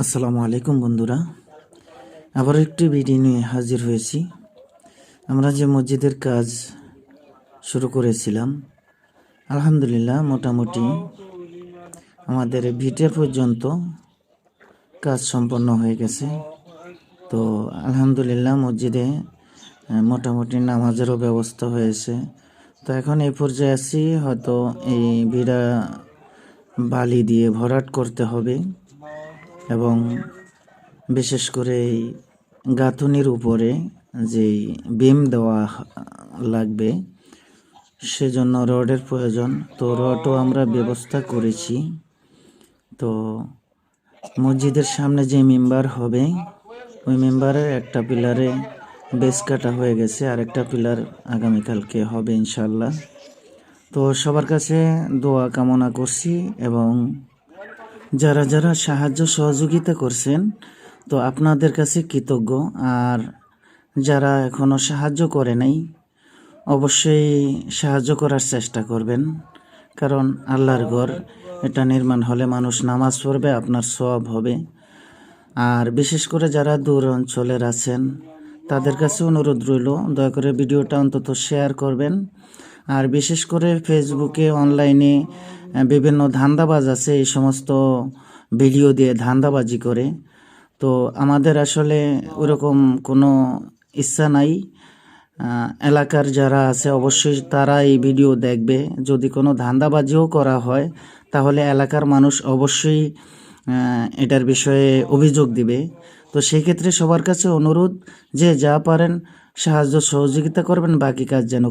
আসসালামু আলাইকুম বন্ধুরা, আবার একটি ভিডিও নিয়ে হাজির হয়েছি। আমরা যে মসজিদের কাজ শুরু করেছিলাম, আলহামদুলিল্লাহ মোটামুটি আমাদের ভিটে পর্যন্ত কাজ সম্পন্ন হয়ে গেছে। তো আলহামদুলিল্লাহ মসজিদে মোটামুটি নামাজেরও ব্যবস্থা হয়েছে। তো এখন এই পর্যায়ে আছি, হয়তো এই ভিড়া বালি দিয়ে ভরাট করতে হবে এবং বিশেষ করে এই গাঁথুনির উপরে যে বিম দেওয়া লাগবে সেজন্য রডের প্রয়োজন। তো রডও আমরা ব্যবস্থা করেছি। তো মসজিদের সামনে যে মেম্বার হবে ওই মেম্বারের একটা পিলারে বেস কাটা হয়ে গেছে, আর একটা পিলার আগামীকালকে হবে ইনশাল্লাহ। তো সবার কাছে দোয়া কামনা করছি এবং যারা যারা সাহায্য সহযোগিতা করছেন তো আপনাদের কাছে কৃতজ্ঞ। আর যারা এখনও সাহায্য করে নাই অবশ্যই সাহায্য করার চেষ্টা করবেন, কারণ আল্লাহর ঘর এটা নির্মাণ হলে মানুষ নামাজ পড়বে, আপনার সওয়াব হবে। আর বিশেষ করে যারা দূর অঞ্চলের আছেন তাদের কাছে অনুরোধ রইল, দয়া করে ভিডিওটা অন্তত শেয়ার করবেন। আর বিশেষ করে ফেসবুকে অনলাইনে বিভিন্ন ধান্দাবাজ আছে, এই সমস্ত ভিডিও দিয়ে ধান্দাবাজি করে। তো আমাদের আসলে ওরকম কোনো ইচ্ছা নাই। এলাকার যারা আছে অবশ্যই তারা এই ভিডিও দেখবে। যদি কোনো ধান্দাবাজিও করা হয় তাহলে এলাকার মানুষ অবশ্যই এটার বিষয়ে অভিযোগ দিবে। তো সেই ক্ষেত্রে সবার কাছে অনুরোধ যে যা পারেন সাহায্য সহযোগিতা করবেন, বাকি কাজ যেন